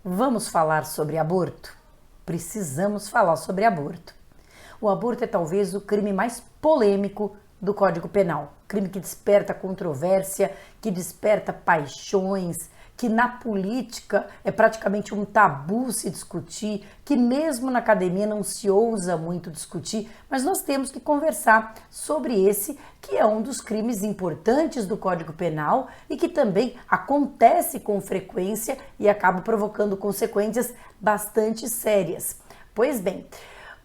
Vamos falar sobre aborto? Precisamos falar sobre aborto. O aborto é talvez o crime mais polêmico do Código Penal. Crime que desperta controvérsia, que desperta paixões, que na política é praticamente um tabu se discutir, que mesmo na academia não se ousa muito discutir, mas nós temos que conversar sobre esse que é um dos crimes importantes do Código Penal e que também acontece com frequência e acaba provocando consequências bastante sérias. Pois bem,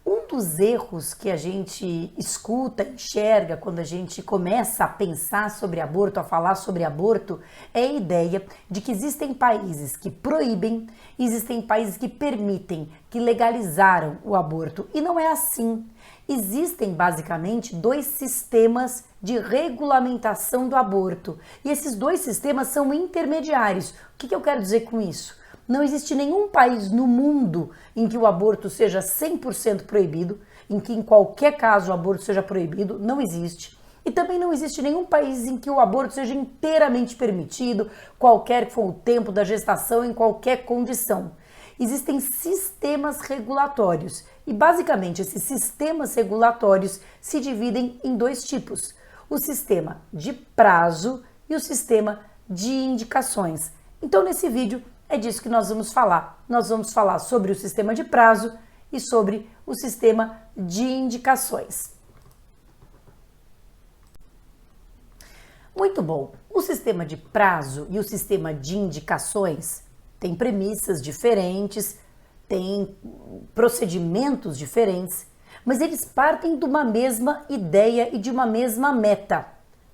um dos erros que a gente escuta, enxerga quando a gente começa a pensar sobre aborto, a falar sobre aborto, é a ideia de que existem países que proíbem, existem países que permitem, que legalizaram o aborto. E não é assim. Existem basicamente dois sistemas de regulamentação do aborto. E esses dois sistemas são intermediários. O que eu quero dizer com isso? Não existe nenhum país no mundo em que o aborto seja 100% proibido, em que em qualquer caso o aborto seja proibido, não existe. E também não existe nenhum país em que o aborto seja inteiramente permitido, qualquer que for o tempo da gestação, em qualquer condição. Existem sistemas regulatórios e basicamente esses sistemas regulatórios se dividem em dois tipos: o sistema de prazo e o sistema de indicações. Então nesse vídeo é disso que nós vamos falar. Nós vamos falar sobre o sistema de prazo e sobre o sistema de indicações. Muito bom. O sistema de prazo e o sistema de indicações têm premissas diferentes, têm procedimentos diferentes, mas eles partem de uma mesma ideia e de uma mesma meta.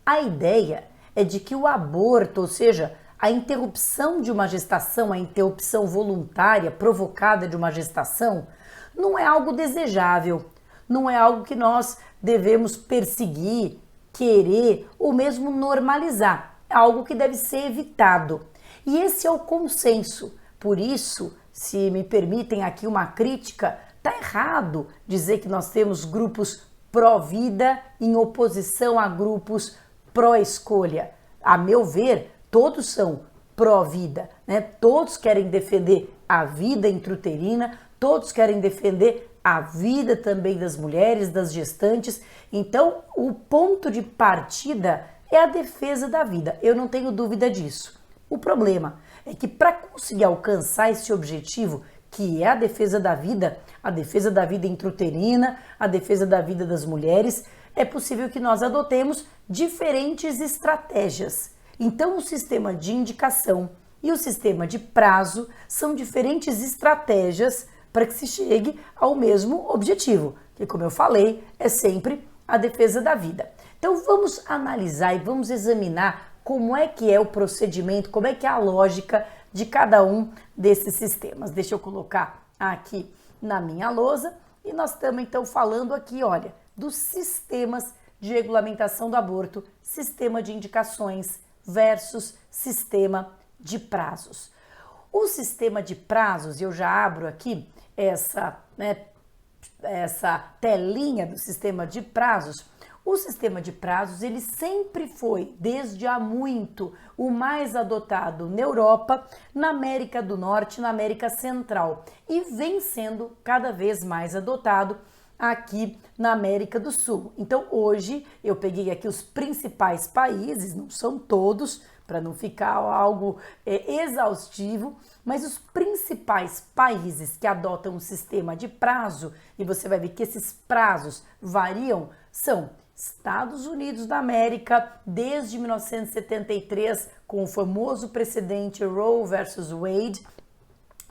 A ideia é de que o aborto, ou seja, a interrupção de uma gestação, a interrupção voluntária provocada de uma gestação, não é algo desejável, não é algo que nós devemos perseguir, querer ou mesmo normalizar. É algo que deve ser evitado. E esse é o consenso. Por isso, se me permitem aqui uma crítica, está errado dizer que nós temos grupos pró-vida em oposição a grupos pró-escolha. A meu ver, todos são pró-vida, né? Todos querem defender a vida intrauterina, todos querem defender a vida também das mulheres, das gestantes. Então, o ponto de partida é a defesa da vida. Eu não tenho dúvida disso. O problema é que para conseguir alcançar esse objetivo, que é a defesa da vida intrauterina, a defesa da vida das mulheres, é possível que nós adotemos diferentes estratégias. Então, o sistema de indicação e o sistema de prazo são diferentes estratégias para que se chegue ao mesmo objetivo, que, como eu falei, é sempre a defesa da vida. Então, vamos analisar e vamos examinar como é que é o procedimento, como é que é a lógica de cada um desses sistemas. Deixa eu colocar aqui na minha lousa e nós estamos então falando aqui, olha, dos sistemas de regulamentação do aborto, sistema de indicações versus sistema de prazos. O sistema de prazos, eu já abro aqui essa telinha do sistema de prazos. O sistema de prazos, ele sempre foi, desde há muito, o mais adotado na Europa, na América do Norte, na América Central e vem sendo cada vez mais adotado aqui na América do Sul. Então hoje eu peguei aqui os principais países, não são todos, para não ficar algo exaustivo, mas os principais países que adotam um sistema de prazo, e você vai ver que esses prazos variam, são Estados Unidos da América, desde 1973, com o famoso precedente Roe versus Wade.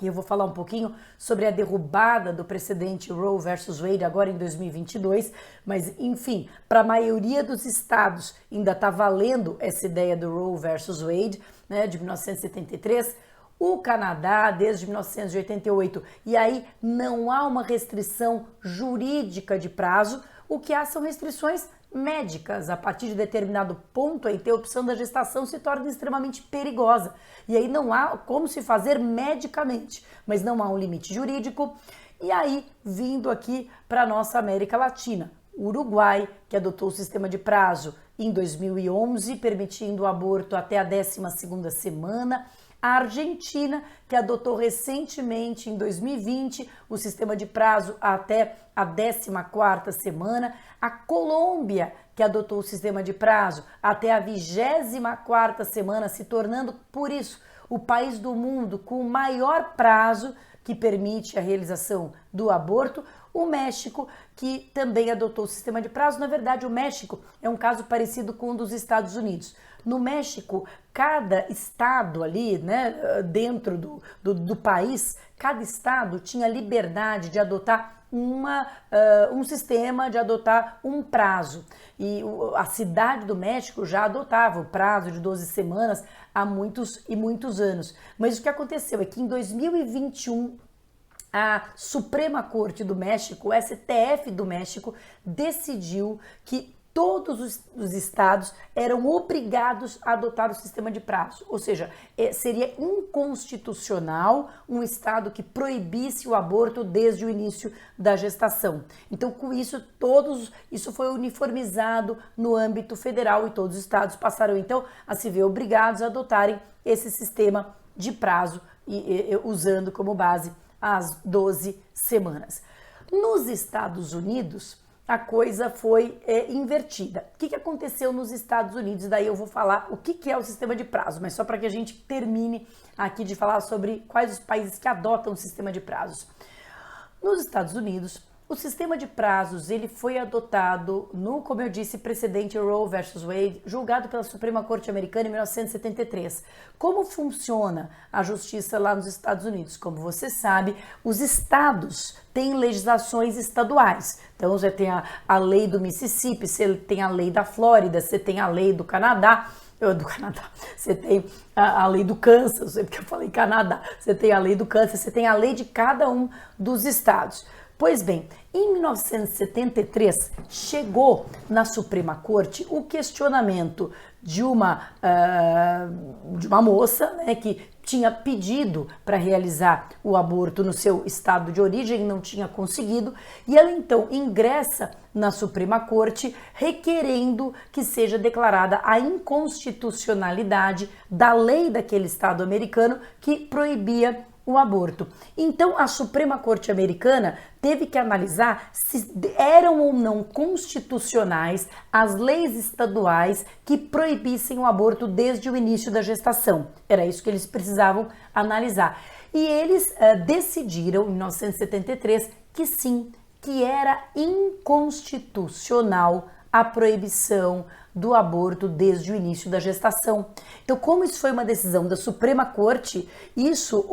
E eu vou falar um pouquinho sobre a derrubada do precedente Roe versus Wade agora em 2022, mas enfim, para a maioria dos estados ainda está valendo essa ideia do Roe versus Wade, né, de 1973, o Canadá desde 1988, e aí não há uma restrição jurídica de prazo, o que há são restrições médicas. A partir de determinado ponto, a interrupção da gestação se torna extremamente perigosa. E aí não há como se fazer medicamente, mas não há um limite jurídico. E aí, vindo aqui para a nossa América Latina, o Uruguai, que adotou o sistema de prazo em 2011, permitindo o aborto até a 12ª semana. a Argentina, que adotou recentemente, em 2020, o sistema de prazo até a 14ª semana, a Colômbia, que adotou o sistema de prazo até a 24ª semana, se tornando, por isso, o país do mundo com o maior prazo que permite a realização do aborto. O México, que também adotou o sistema de prazo. Na verdade, o México é um caso parecido com o dos Estados Unidos. No México, cada estado ali, né, dentro do país, cada estado tinha liberdade de adotar um sistema, de adotar um prazo. E a cidade do México já adotava o prazo de 12 semanas há muitos e muitos anos. Mas o que aconteceu é que em 2021, a Suprema Corte do México, o STF do México, decidiu que todos os estados eram obrigados a adotar o sistema de prazo. Ou seja, seria inconstitucional um estado que proibisse o aborto desde o início da gestação. Então, com isso, isso foi uniformizado no âmbito federal e todos os estados passaram, então, a se ver obrigados a adotarem esse sistema de prazo, usando como base as 12 semanas. Nos Estados Unidos, a coisa foi invertida. O que aconteceu nos Estados Unidos? Daí eu vou falar o que é o sistema de prazo, mas só para que a gente termine aqui de falar sobre quais os países que adotam o sistema de prazos. Nos Estados Unidos, o sistema de prazos ele foi adotado no, como eu disse, precedente Roe versus Wade, julgado pela Suprema Corte Americana em 1973. Como funciona a justiça lá nos Estados Unidos? Como você sabe, os estados têm legislações estaduais. Então você tem a lei do Mississippi, você tem a lei da Flórida, você tem a lei do Canadá, você tem a lei do Kansas, porque eu falei Canadá, você tem a lei do Kansas, você tem a lei de cada um dos estados. Pois bem, em 1973 chegou na Suprema Corte o questionamento de uma moça, né, que tinha pedido para realizar o aborto no seu estado de origem e não tinha conseguido, e ela então ingressa na Suprema Corte requerendo que seja declarada a inconstitucionalidade da lei daquele estado americano que proibia o aborto. Então, a Suprema Corte Americana teve que analisar se eram ou não constitucionais as leis estaduais que proibissem o aborto desde o início da gestação. Era isso que eles precisavam analisar. E eles decidiram, em 1973, que sim, que era inconstitucional a proibição do aborto desde o início da gestação. Então, como isso foi uma decisão da Suprema Corte, isso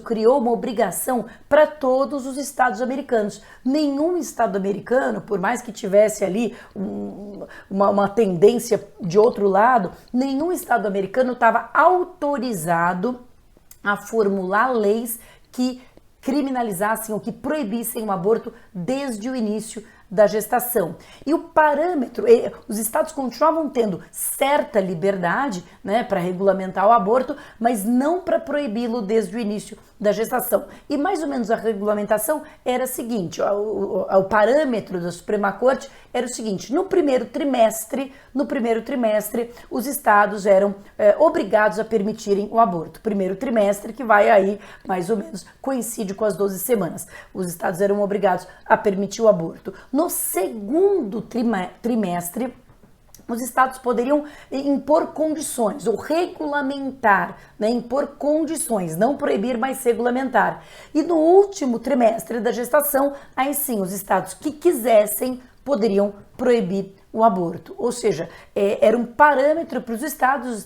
criou uma obrigação para todos os estados americanos. Nenhum estado americano, por mais que tivesse ali uma tendência de outro lado, nenhum estado americano estava autorizado a formular leis que criminalizassem ou que proibissem o aborto desde o início da gestação. E o parâmetro, os estados continuavam tendo certa liberdade, né, para regulamentar o aborto, mas não para proibi-lo desde o início da gestação. E mais ou menos a regulamentação era a seguinte, o parâmetro da Suprema Corte era o seguinte: no primeiro trimestre, os estados eram obrigados a permitirem o aborto. Primeiro trimestre, que vai aí, mais ou menos, coincide com as 12 semanas. Os estados eram obrigados a permitir o aborto. No segundo trimestre, os estados poderiam impor condições ou regulamentar, né, impor condições, não proibir, mas regulamentar. E no último trimestre da gestação, aí sim, os estados que quisessem poderiam proibir o aborto. Ou seja, era um parâmetro para os estados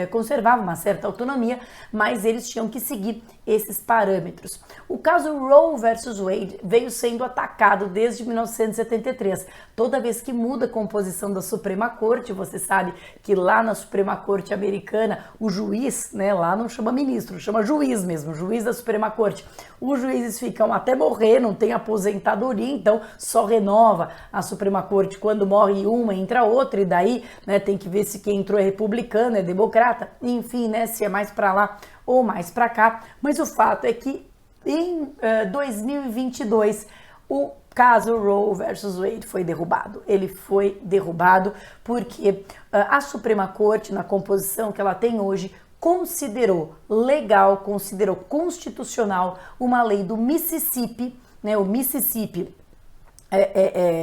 conservavam uma certa autonomia, mas eles tinham que seguir esses parâmetros. O caso Roe versus Wade veio sendo atacado desde 1973. Toda vez que muda a composição da Suprema Corte, você sabe que lá na Suprema Corte americana, o juiz, né, lá não chama ministro, chama juiz mesmo, juiz da Suprema Corte. Os juízes ficam até morrer, não tem aposentadoria, então só renova a Suprema Corte quando morre uma, entra outra, e daí, né, tem que ver se quem entrou é republicano, é democrata, enfim, né, se é mais para lá ou mais para cá. Mas o fato é que em 2022 o caso Roe versus Wade foi derrubado. Ele foi derrubado porque a Suprema Corte, na composição que ela tem hoje, considerou legal, considerou constitucional uma lei do Mississippi, né? O Mississippi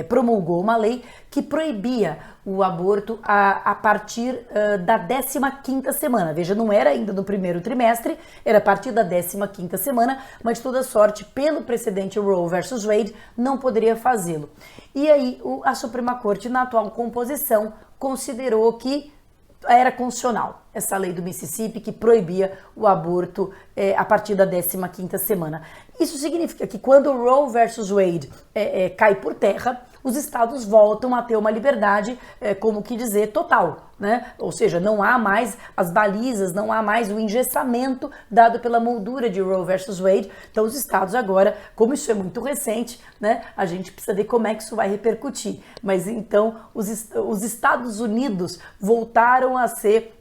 promulgou uma lei que proibia o aborto a partir da 15ª semana. Veja, não era ainda no primeiro trimestre, era a partir da 15ª semana, mas de toda sorte, pelo precedente Roe versus Wade, não poderia fazê-lo. E aí a Suprema Corte, na atual composição, considerou que era constitucional essa lei do Mississippi que proibia o aborto a partir da 15ª semana. Isso significa que quando o Roe versus Wade cai por terra, os estados voltam a ter uma liberdade, como que dizer, total, né? Ou seja, não há mais as balizas, não há mais o engessamento dado pela moldura de Roe versus Wade. Então os estados agora, como isso é muito recente, né? A gente precisa ver como é que isso vai repercutir. Mas então os Estados Unidos voltaram a ser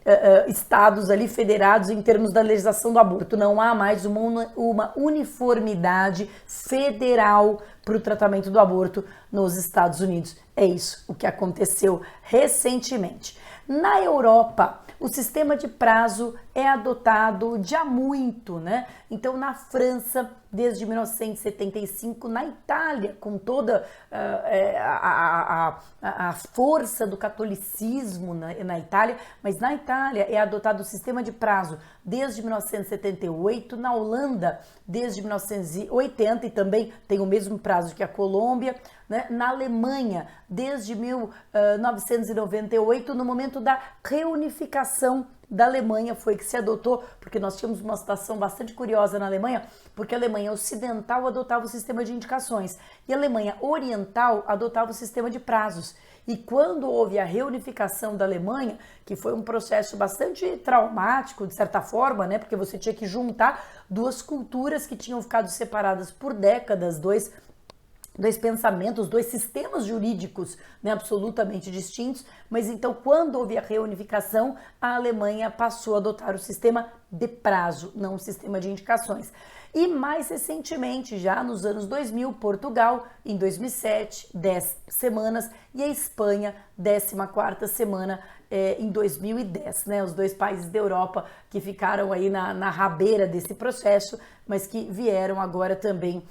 estados ali federados em termos da legislação do aborto. Não há mais uma uniformidade federal para o tratamento do aborto nos Estados Unidos. É isso o que aconteceu recentemente. Na Europa, o sistema de prazo é adotado de há muito, né? Então, na França, desde 1975, na Itália, com toda a força do catolicismo na Itália, mas na Itália é adotado o sistema de prazo desde 1978, na Holanda desde 1980 e também tem o mesmo prazo que a Colômbia, né? Na Alemanha desde 1998, no momento da reunificação da Alemanha foi que se adotou, porque nós tínhamos uma situação bastante curiosa na Alemanha, porque a Alemanha ocidental adotava o sistema de indicações e a Alemanha oriental adotava o sistema de prazos. E quando houve a reunificação da Alemanha, que foi um processo bastante traumático, de certa forma, né, porque você tinha que juntar duas culturas que tinham ficado separadas por décadas, dois pensamentos, dois sistemas jurídicos, né, absolutamente distintos, mas então quando houve a reunificação, a Alemanha passou a adotar o sistema de prazo, não o sistema de indicações. E mais recentemente, já nos anos 2000, Portugal, em 2007, 10 semanas, e a Espanha, 14ª semana, em 2010, né? Os dois países da Europa que ficaram aí na rabeira desse processo, mas que vieram agora também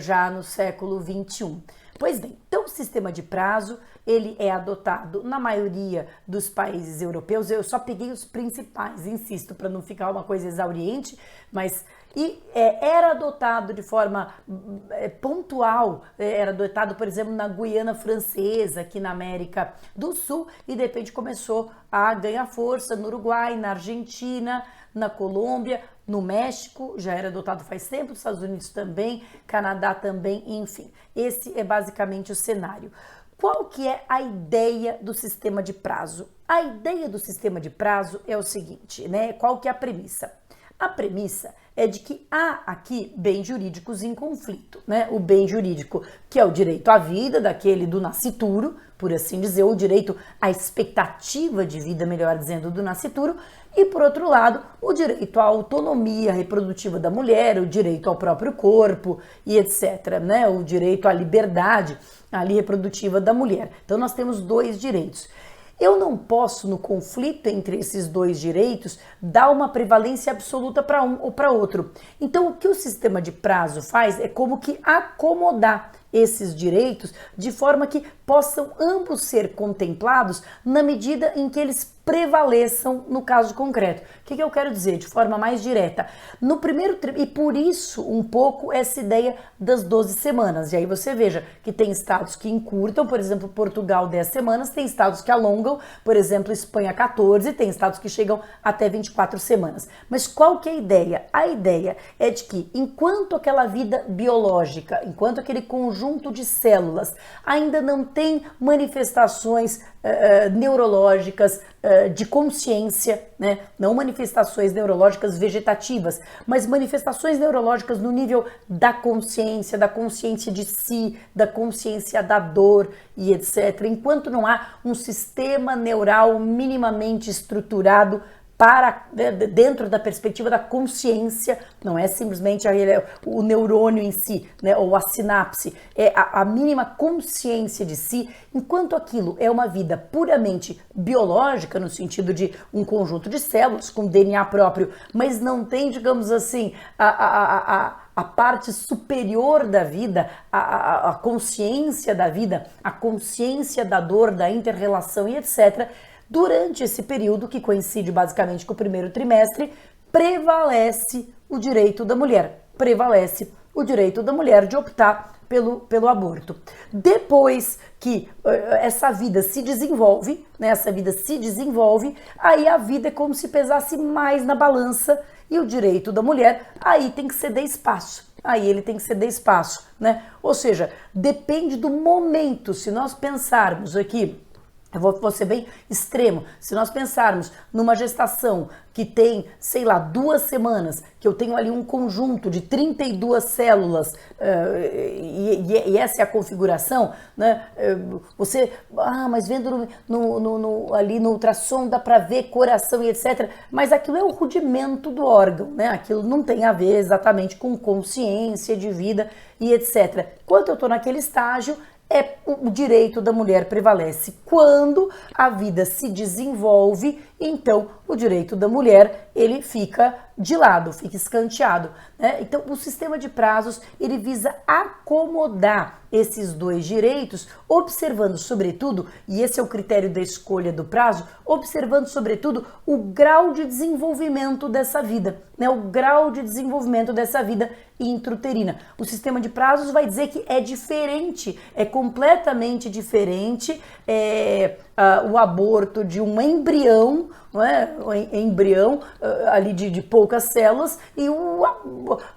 já no século 21. Pois bem, então o sistema de prazo, ele é adotado na maioria dos países europeus. Eu só peguei os principais, insisto, para não ficar uma coisa exauriente, mas era adotado de forma pontual, era adotado, por exemplo, na Guiana Francesa, aqui na América do Sul, e de repente começou a ganhar força no Uruguai, na Argentina, na Colômbia, no México, já era adotado faz tempo, nos Estados Unidos também, Canadá também, enfim. Esse é basicamente o cenário. Qual que é a ideia do sistema de prazo? A ideia do sistema de prazo é o seguinte, né? Qual que é a premissa? A premissa é de que há aqui bens jurídicos em conflito, né? O bem jurídico, que é o direito à vida, daquele do nascituro, por assim dizer, o direito à expectativa de vida, melhor dizendo, do nascituro, e por outro lado, o direito à autonomia reprodutiva da mulher, o direito ao próprio corpo e etc, né? O direito à liberdade ali reprodutiva da mulher. Então nós temos dois direitos. Eu não posso, no conflito entre esses dois direitos, dar uma prevalência absoluta para um ou para outro. Então, o que o sistema de prazo faz é como que acomodar esses direitos de forma que possam ambos ser contemplados na medida em que eles prevaleçam no caso concreto. O que eu quero dizer de forma mais direta? No primeiro e por isso um pouco essa ideia das 12 semanas. E aí você veja que tem estados que encurtam, por exemplo, Portugal 10 semanas, tem estados que alongam, por exemplo, Espanha 14, tem estados que chegam até 24 semanas. Mas qual que é a ideia? A ideia é de que enquanto aquela vida biológica, enquanto aquele conjunto de células ainda não tem manifestações neurológicas de consciência, né? Não manifestações neurológicas vegetativas, mas manifestações neurológicas no nível da consciência de si, da consciência da dor e etc. Enquanto não há um sistema neural minimamente estruturado dentro da perspectiva da consciência, não é simplesmente o neurônio em si, né, ou a sinapse, é a mínima consciência de si, enquanto aquilo é uma vida puramente biológica, no sentido de um conjunto de células com DNA próprio, mas não tem, digamos assim, a parte superior da vida, a consciência da vida, a consciência da dor, da inter-relação e etc., durante esse período, que coincide basicamente com o primeiro trimestre, prevalece o direito da mulher. Prevalece o direito da mulher de optar pelo aborto. Depois que essa vida se desenvolve, né, aí a vida é como se pesasse mais na balança e o direito da mulher aí tem que ceder espaço. Aí ele tem que ceder espaço, né? Ou seja, depende do momento. Se nós pensarmos aqui, eu vou ser bem extremo, se nós pensarmos numa gestação que tem, sei lá, 2 semanas, que eu tenho ali um conjunto de 32 células e essa é a configuração, né? Mas vendo ali no ultrassom dá para ver coração e etc. Mas aquilo é o rudimento do órgão, né? Aquilo não tem a ver exatamente com consciência de vida e etc. Enquanto eu estou naquele estágio, o direito da mulher prevalece. Quando a vida se desenvolve, então o direito da mulher ele fica de lado, fica escanteado, né? Então o sistema de prazos ele visa acomodar esses dois direitos, observando sobretudo, e esse é o critério da escolha do prazo, observando sobretudo o grau de desenvolvimento dessa vida, né? O grau de desenvolvimento dessa vida intrauterina. O sistema de prazos vai dizer que é diferente, é completamente diferente o aborto de um embrião, não é? O embrião ali de poucas células e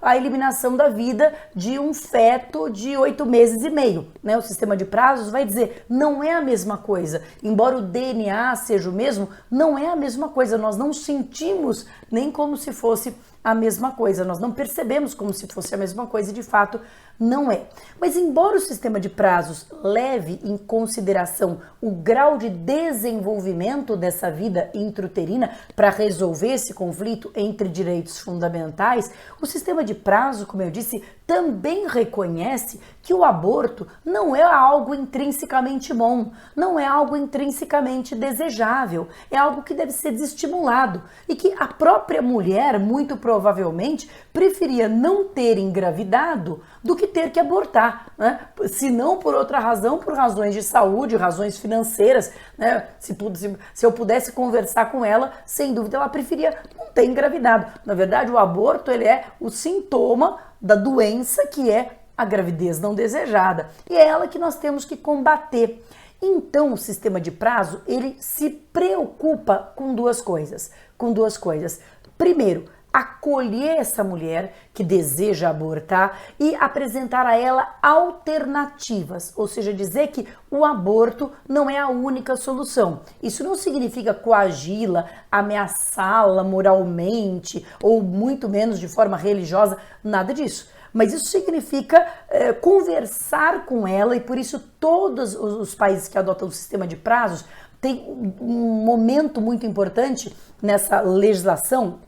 a eliminação da vida de um feto de 8 meses e meio, né? O sistema de prazos vai dizer, não é a mesma coisa, embora o DNA seja o mesmo, não é a mesma coisa, nós não sentimos nem como se fosse a mesma coisa, nós não percebemos como se fosse a mesma coisa e de fato não é. Mas embora o sistema de prazos leve em consideração o grau de desenvolvimento dessa vida intrauterina para resolver esse conflito entre direitos fundamentais, o sistema de prazo, como eu disse, também reconhece que o aborto não é algo intrinsecamente bom, não é algo intrinsecamente desejável, é algo que deve ser desestimulado e que a própria mulher, muito provavelmente, preferia não ter engravidado do que ter que abortar, né? Se não por outra razão, por razões de saúde, razões financeiras, né? Se eu pudesse conversar com ela, sem dúvida ela preferia não ter engravidado. Na verdade, o aborto ele é o sintoma da doença que é a gravidez não desejada. E é ela que nós temos que combater. Então, o sistema de prazo, ele se preocupa com duas coisas. Primeiro, acolher essa mulher que deseja abortar e apresentar a ela alternativas, ou seja, dizer que o aborto não é a única solução. Isso não significa coagi-la, ameaçá-la moralmente ou muito menos de forma religiosa, nada disso. Mas isso significa conversar com ela e por isso todos os países que adotam o sistema de prazos têm um momento muito importante nessa legislação.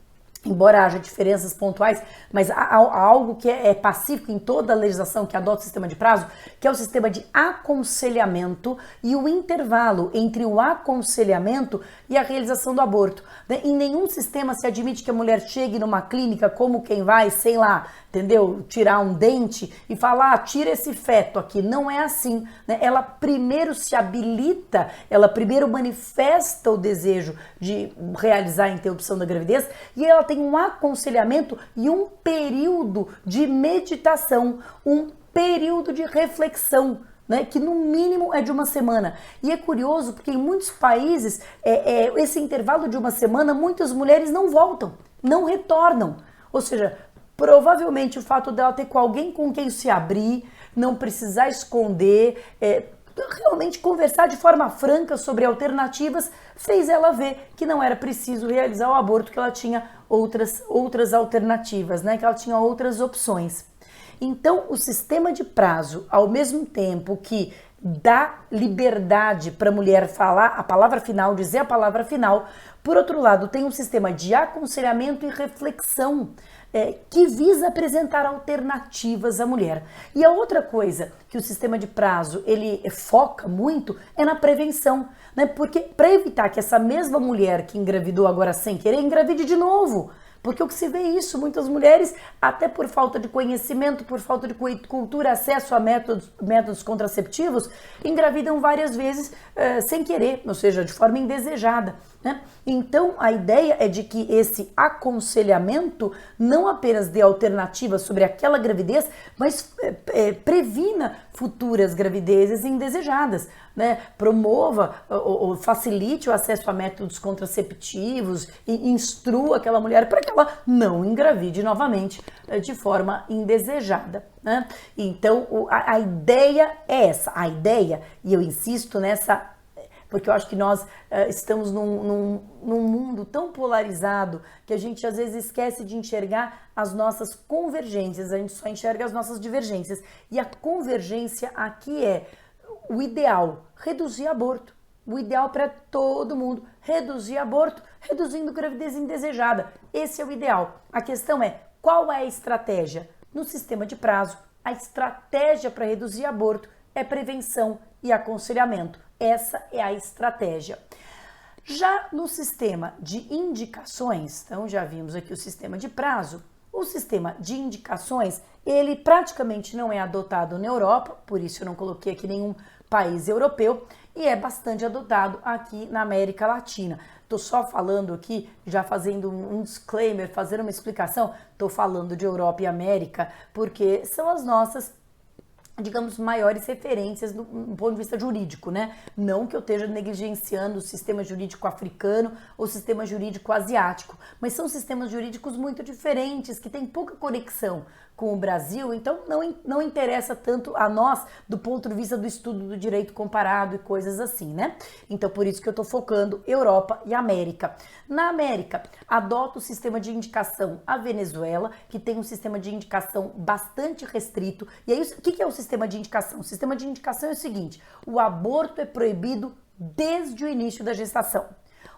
Embora haja diferenças pontuais, mas há algo que é pacífico em toda a legislação que adota o sistema de prazo, que é o sistema de aconselhamento e o intervalo entre o aconselhamento e a realização do aborto. Em nenhum sistema se admite que a mulher chegue numa clínica como quem vai, sei lá, entendeu? Tirar um dente e falar, tira esse feto aqui. Não é assim, né? Ela primeiro se habilita, ela primeiro manifesta o desejo de realizar a interrupção da gravidez e ela tem um aconselhamento e um período de meditação, um período de reflexão, né, que no mínimo é de 1 semana. E é curioso porque em muitos países, esse intervalo de 1 semana, muitas mulheres não voltam, não retornam. Ou seja, provavelmente o fato dela ter com alguém com quem se abrir, não precisar esconder, realmente conversar de forma franca sobre alternativas, fez ela ver que não era preciso realizar o aborto, que ela tinha outras alternativas, né? Que ela tinha outras opções. Então, o sistema de prazo, ao mesmo tempo que dá liberdade para a mulher falar a palavra final, dizer a palavra final. Por outro lado, tem um sistema de aconselhamento e reflexão que visa apresentar alternativas à mulher. E a outra coisa que o sistema de prazo ele foca muito é na prevenção, né? Porque para evitar que essa mesma mulher que engravidou agora sem querer engravide de novo. Porque o que se vê é isso, muitas mulheres, até por falta de conhecimento, por falta de cultura, acesso a métodos contraceptivos, engravidam várias vezes sem querer, ou seja, de forma indesejada, né? Então, a ideia é de que esse aconselhamento não apenas dê alternativas sobre aquela gravidez, mas previna futuras gravidezes indesejadas, né? Promova ou facilite o acesso a métodos contraceptivos e instrua aquela mulher para que ela não engravide novamente de forma indesejada, né? Então, a ideia é essa, a ideia, e eu insisto nessa, porque eu acho que nós estamos num mundo tão polarizado que a gente às vezes esquece de enxergar as nossas convergências, a gente só enxerga as nossas divergências. E a convergência aqui é o ideal, reduzir aborto. O ideal para todo mundo, reduzir aborto, reduzindo gravidez indesejada. Esse é o ideal. A questão é, qual é a estratégia? No sistema de prazo, a estratégia para reduzir aborto é prevenção e aconselhamento. Essa é a estratégia. Já no sistema de indicações, então já vimos aqui o sistema de prazo, o sistema de indicações, ele praticamente não é adotado na Europa, por isso eu não coloquei aqui nenhum país europeu, e é bastante adotado aqui na América Latina. Estou só falando aqui, já fazendo um disclaimer, fazendo uma explicação, estou falando de Europa e América, porque são as nossas, digamos, maiores referências do ponto de vista jurídico, né? Não que eu esteja negligenciando o sistema jurídico africano ou o sistema jurídico asiático, mas são sistemas jurídicos muito diferentes, que têm pouca conexão com o Brasil, então não interessa tanto a nós do ponto de vista do estudo do direito comparado e coisas assim, né? Então, por isso que eu estou focando Europa e América. Na América, adota o sistema de indicação a Venezuela, que tem um sistema de indicação bastante restrito. E aí, o que é o sistema de indicação? O sistema de indicação é o seguinte: o aborto é proibido desde o início da gestação.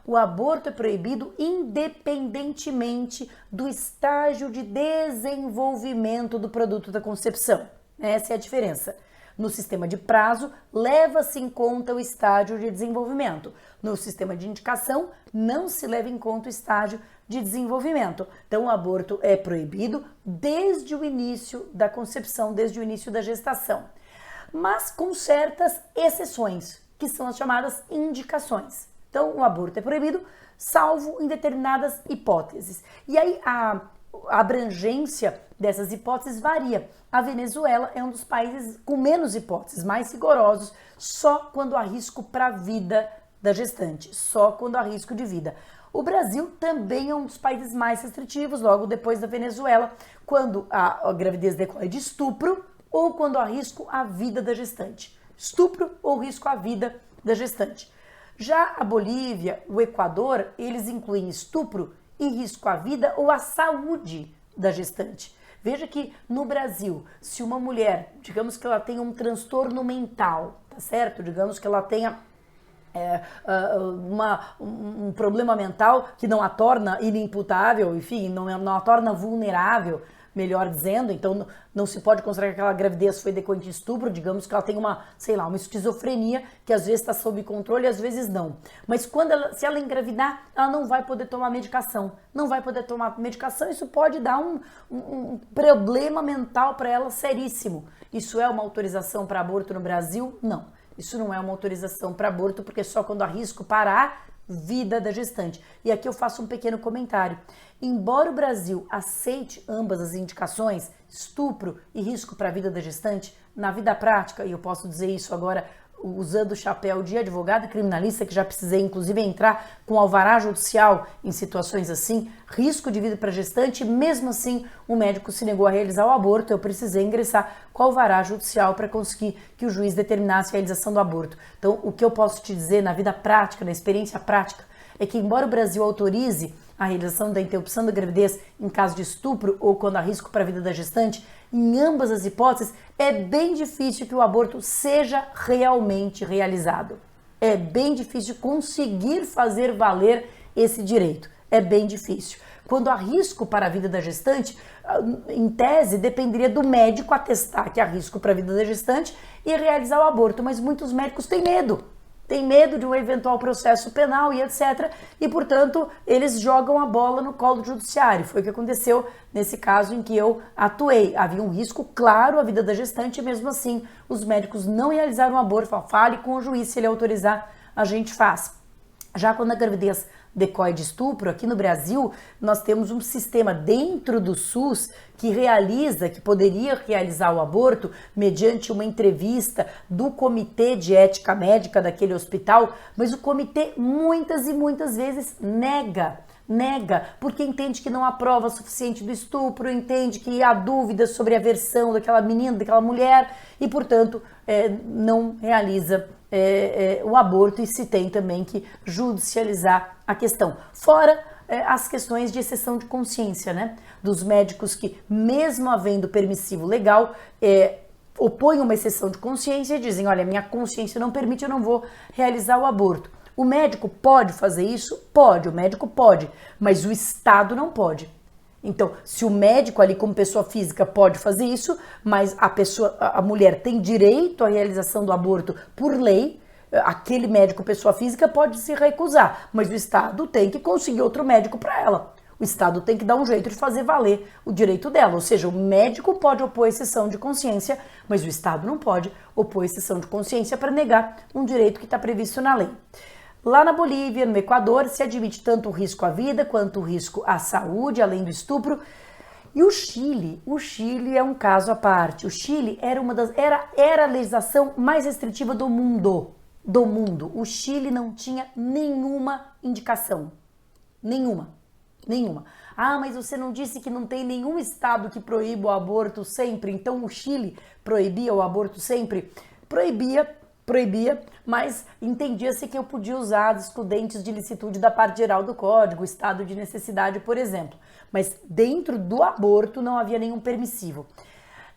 O aborto é proibido independentemente do estágio de desenvolvimento do produto da concepção. Essa é a diferença. No sistema de prazo, leva-se em conta o estágio de desenvolvimento. No sistema de indicação, não se leva em conta o estágio de desenvolvimento. Então, o aborto é proibido desde o início da concepção, desde o início da gestação. Mas com certas exceções, que são as chamadas indicações. Então, o aborto é proibido, salvo em determinadas hipóteses. E aí, a abrangência dessas hipóteses varia. A Venezuela é um dos países com menos hipóteses, mais rigorosos, só quando há risco para a vida da gestante, só quando há risco de vida. O Brasil também é um dos países mais restritivos, logo depois da Venezuela, quando a gravidez decorre de estupro ou quando há risco à vida da gestante. Estupro ou risco à vida da gestante. Já a Bolívia, o Equador, eles incluem estupro e risco à vida ou à saúde da gestante. Veja que no Brasil, se uma mulher, digamos que ela tenha um transtorno mental, tá certo? Digamos que ela tenha um problema mental que não a torna inimputável, enfim, não a torna vulnerável, melhor dizendo, então não se pode considerar que aquela gravidez foi decorrente de estupro, digamos que ela tem uma esquizofrenia que às vezes está sob controle e às vezes não. Mas se ela engravidar, ela não vai poder tomar medicação. Não vai poder tomar medicação, isso pode dar um problema mental para ela seríssimo. Isso é uma autorização para aborto no Brasil? Não. Isso não é uma autorização para aborto, porque só quando há risco para a vida da gestante. E aqui eu faço um pequeno comentário. Embora o Brasil aceite ambas as indicações, estupro e risco para a vida da gestante, na vida prática, e eu posso dizer isso agora usando o chapéu de advogado e criminalista, que já precisei inclusive entrar com alvará judicial em situações assim, risco de vida para gestante, mesmo assim o médico se negou a realizar o aborto, eu precisei ingressar com alvará judicial para conseguir que o juiz determinasse a realização do aborto. Então, o que eu posso te dizer na vida prática, na experiência prática, é que embora o Brasil autorize a realização da interrupção da gravidez em caso de estupro ou quando há risco para a vida da gestante, em ambas as hipóteses, é bem difícil que o aborto seja realmente realizado. É bem difícil conseguir fazer valer esse direito. É bem difícil. Quando há risco para a vida da gestante, em tese, dependeria do médico atestar que há risco para a vida da gestante e realizar o aborto. Mas muitos médicos têm medo. Tem medo de um eventual processo penal e etc. E, portanto, eles jogam a bola no colo do judiciário. Foi o que aconteceu nesse caso em que eu atuei. Havia um risco claro à vida da gestante e, mesmo assim, os médicos não realizaram o aborto. Fale com o juiz, se ele autorizar, a gente faz. Já quando a gravidez decorre de estupro, aqui no Brasil, nós temos um sistema dentro do SUS que poderia realizar o aborto mediante uma entrevista do comitê de ética médica daquele hospital, mas o comitê muitas e muitas vezes nega, porque entende que não há prova suficiente do estupro, entende que há dúvidas sobre a versão daquela menina, daquela mulher e, portanto, não realiza o aborto e se tem também que judicializar a questão. Fora as questões de exceção de consciência, né? Dos médicos que, mesmo havendo permissivo legal, opõem uma exceção de consciência e dizem, olha, minha consciência não permite, eu não vou realizar o aborto. O médico pode fazer isso? Pode, o médico pode, mas o Estado não pode. Então, se o médico ali como pessoa física pode fazer isso, mas a mulher tem direito à realização do aborto por lei, aquele médico pessoa física pode se recusar, mas o Estado tem que conseguir outro médico para ela. O Estado tem que dar um jeito de fazer valer o direito dela, ou seja, o médico pode opor exceção de consciência, mas o Estado não pode opor exceção de consciência para negar um direito que está previsto na lei. Lá na Bolívia, no Equador, se admite tanto o risco à vida quanto o risco à saúde, além do estupro. E o Chile é um caso à parte. O Chile era a legislação mais restritiva do mundo. O Chile não tinha nenhuma indicação. Nenhuma. Ah, mas você não disse que não tem nenhum estado que proíba o aborto sempre, então o Chile proibia o aborto sempre? Proibia, mas entendia-se que eu podia usar as excludentes de licitude da parte geral do Código, estado de necessidade, por exemplo. Mas dentro do aborto não havia nenhum permissivo.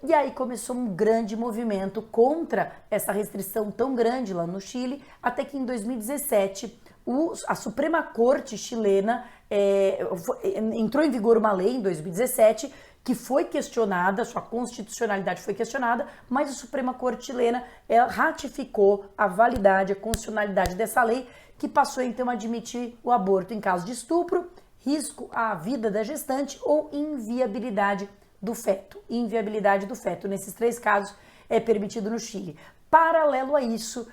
E aí começou um grande movimento contra essa restrição tão grande lá no Chile, até que em 2017 a Suprema Corte chilena entrou em vigor uma lei em 2017 que foi questionada, sua constitucionalidade foi questionada, mas a Suprema Corte chilena ratificou a validade, a constitucionalidade dessa lei, que passou então a admitir o aborto em caso de estupro, risco à vida da gestante ou inviabilidade do feto. Nesses 3 casos é permitido no Chile. Paralelo a isso,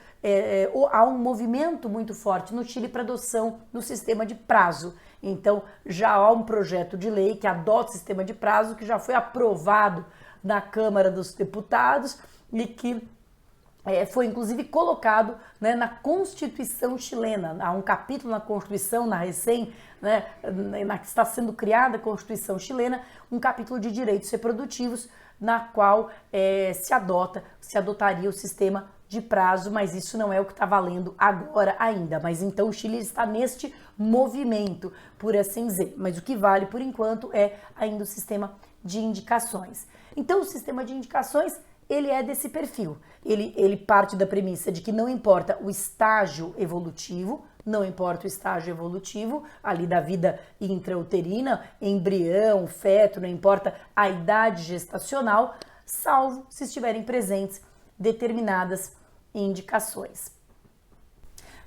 há um movimento muito forte no Chile para adoção do sistema de prazo. Então, já há um projeto de lei que adota o sistema de prazo, que já foi aprovado na Câmara dos Deputados e que foi inclusive colocado, né, na Constituição chilena. Há um capítulo na Constituição, na que está sendo criada a Constituição chilena, um capítulo de direitos reprodutivos, na qual se adotaria o sistema de prazo, mas isso não é o que está valendo agora ainda. Mas então o Chile está neste movimento, por assim dizer. Mas o que vale por enquanto é ainda o sistema de indicações. Então o sistema de indicações, ele é desse perfil. Ele parte da premissa de que não importa o estágio evolutivo, ali da vida intrauterina, embrião, feto, não importa a idade gestacional, salvo se estiverem presentes determinadas indicações.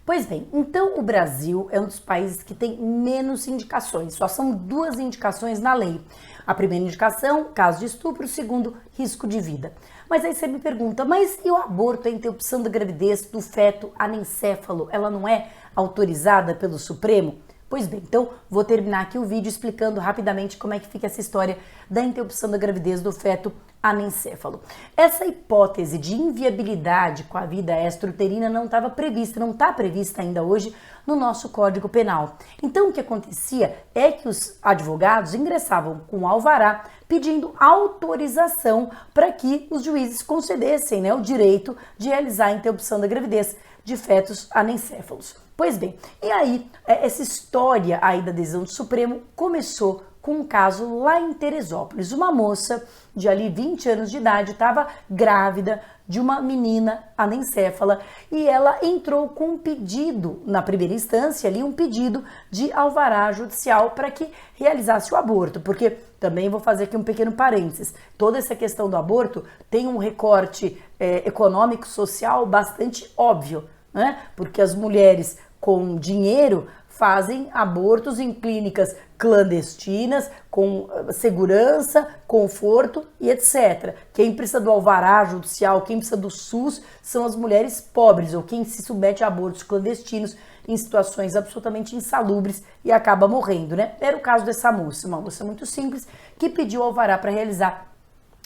Pois bem, então o Brasil é um dos países que tem menos indicações, só são 2 indicações na lei. A primeira indicação, caso de estupro, o segundo, risco de vida. Mas aí você me pergunta, mas e o aborto, a interrupção da gravidez do feto anencéfalo, ela não é autorizada pelo Supremo? Pois bem, então vou terminar aqui o vídeo explicando rapidamente como é que fica essa história da interrupção da gravidez do feto anencéfalo. Essa hipótese de inviabilidade com a vida extrauterina não está prevista ainda hoje no nosso Código Penal. Então o que acontecia é que os advogados ingressavam com alvará pedindo autorização para que os juízes concedessem, o direito de realizar a interrupção da gravidez de fetos anencéfalos. Pois bem, e aí essa história aí da decisão do Supremo começou com um caso lá em Teresópolis. Uma moça de ali 20 anos de idade estava grávida de uma menina anencéfala e ela entrou com um pedido, na primeira instância ali, um pedido de alvará judicial para que realizasse o aborto, porque também vou fazer aqui um pequeno parênteses, toda essa questão do aborto tem um recorte econômico, social bastante óbvio, né? Porque as mulheres com dinheiro fazem abortos em clínicas clandestinas, com segurança, conforto e etc. Quem precisa do alvará judicial, quem precisa do SUS, são as mulheres pobres, ou quem se submete a abortos clandestinos em situações absolutamente insalubres e acaba morrendo, né? Era o caso dessa moça, uma moça muito simples, que pediu alvará para realizar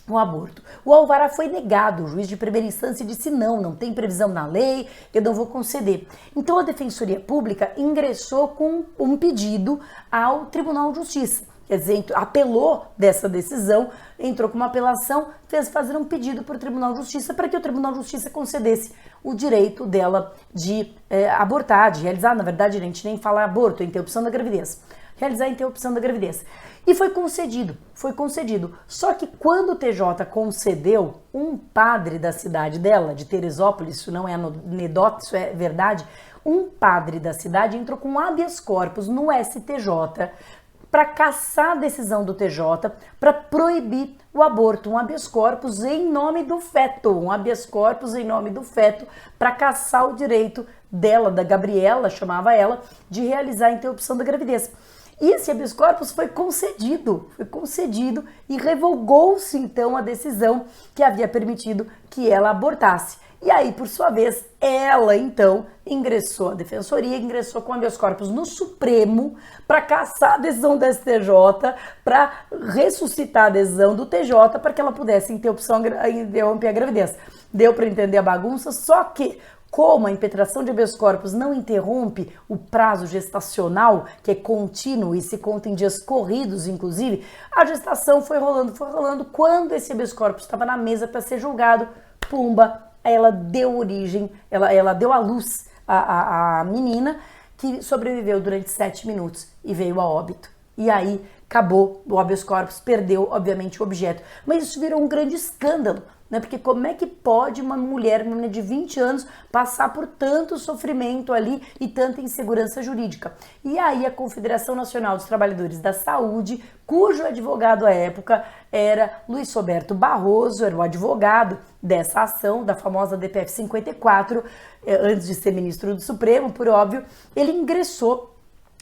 um aborto. O alvará foi negado, o juiz de primeira instância disse não tem previsão na lei, eu não vou conceder. Então a Defensoria Pública ingressou com um pedido ao Tribunal de Justiça, quer dizer, apelou dessa decisão, entrou com uma apelação, fez fazer um pedido para o Tribunal de Justiça para que o Tribunal de Justiça concedesse o direito dela de abortar, de realizar, na verdade a gente nem fala aborto, é interrupção da gravidez. Realizar a interrupção da gravidez. E foi concedido. Só que quando o TJ concedeu, um padre da cidade dela, de Teresópolis, isso não é anedota, isso é verdade, um padre da cidade entrou com habeas corpus no STJ para cassar a decisão do TJ, para proibir o aborto, um habeas corpus em nome do feto, para cassar o direito dela, da Gabriela, chamava ela, de realizar a interrupção da gravidez. E esse habeas corpus foi concedido e revogou-se então a decisão que havia permitido que ela abortasse. E aí, por sua vez, ela então ingressou, a defensoria ingressou com habeas corpus no Supremo para cassar a decisão do STJ, para ressuscitar a decisão do TJ para que ela pudesse interromper a gravidez. Deu para entender a bagunça, só que como a impetração de habeas corpus não interrompe o prazo gestacional, que é contínuo e se conta em dias corridos, inclusive, a gestação foi rolando. Quando esse habeas corpus estava na mesa para ser julgado, pumba, ela deu origem, ela deu à luz a menina, que sobreviveu durante 7 minutos e veio a óbito. E aí acabou, o habeas corpus perdeu, obviamente, o objeto. Mas isso virou um grande escândalo, né? Porque como é que pode uma mulher de 20 anos passar por tanto sofrimento ali e tanta insegurança jurídica? E aí a Confederação Nacional dos Trabalhadores da Saúde, cujo advogado à época era Luiz Roberto Barroso, era o advogado dessa ação, da famosa DPF 54, antes de ser ministro do Supremo, por óbvio, ele ingressou.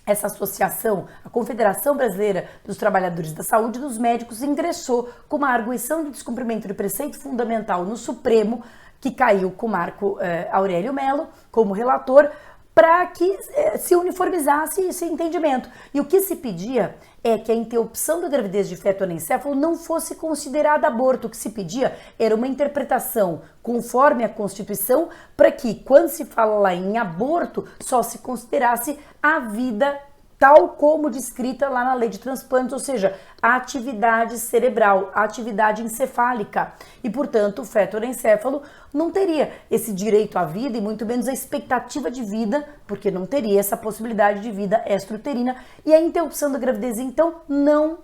Essa associação, a Confederação Brasileira dos Trabalhadores da Saúde e dos Médicos, ingressou com uma arguição de descumprimento de preceito fundamental no Supremo, que caiu com Marco Aurélio Mello como relator, para que se uniformizasse esse entendimento. E o que se pedia é que a interrupção da gravidez de feto anencéfalo não fosse considerada aborto. O que se pedia era uma interpretação conforme a Constituição, para que, quando se fala lá em aborto, só se considerasse a vida tal como descrita lá na lei de transplantes, ou seja, a atividade cerebral, a atividade encefálica. E, portanto, o feto anencéfalo não teria esse direito à vida e muito menos a expectativa de vida, porque não teria essa possibilidade de vida extrauterina. E a interrupção da gravidez, então, não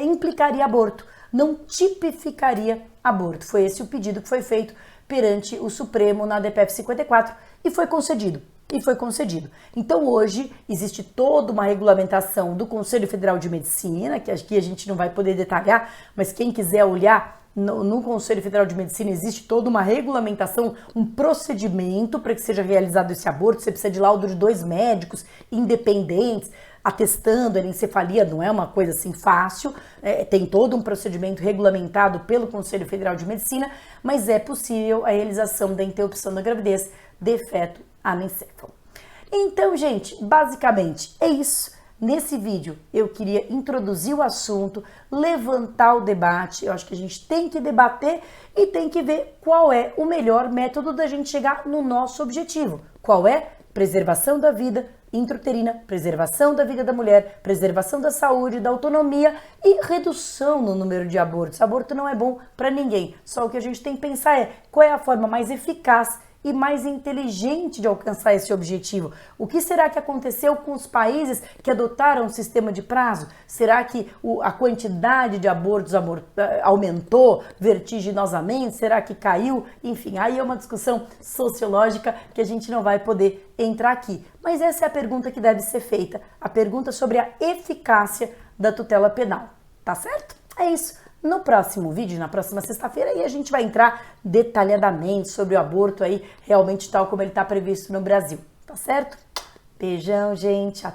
implicaria aborto, não tipificaria aborto. Foi esse o pedido que foi feito perante o Supremo na DPF 54 e foi concedido. Então hoje existe toda uma regulamentação do Conselho Federal de Medicina, que aqui a gente não vai poder detalhar, mas quem quiser olhar no Conselho Federal de Medicina existe toda uma regulamentação, um procedimento para que seja realizado esse aborto. Você precisa de laudo de 2 médicos independentes, atestando a encefalia, não é uma coisa assim fácil, tem todo um procedimento regulamentado pelo Conselho Federal de Medicina, mas é possível a realização da interrupção da gravidez de feto anencéfalo. Então, gente, basicamente é isso. Nesse vídeo eu queria introduzir o assunto, levantar o debate. Eu acho que a gente tem que debater e tem que ver qual é o melhor método da gente chegar no nosso objetivo. Qual é? Preservação da vida intrauterina, preservação da vida da mulher, preservação da saúde, da autonomia e redução no número de abortos. Aborto não é bom para ninguém, só o que a gente tem que pensar é qual é a forma mais eficaz e mais inteligente de alcançar esse objetivo? O que será que aconteceu com os países que adotaram o sistema de prazo? Será que a quantidade de abortos aumentou vertiginosamente? Será que caiu? Enfim, aí é uma discussão sociológica que a gente não vai poder entrar aqui. Mas essa é a pergunta que deve ser feita, a pergunta sobre a eficácia da tutela penal, tá certo? É isso. No próximo vídeo, na próxima sexta-feira, aí a gente vai entrar detalhadamente sobre o aborto aí, realmente tal como ele está previsto no Brasil, tá certo? Beijão, gente.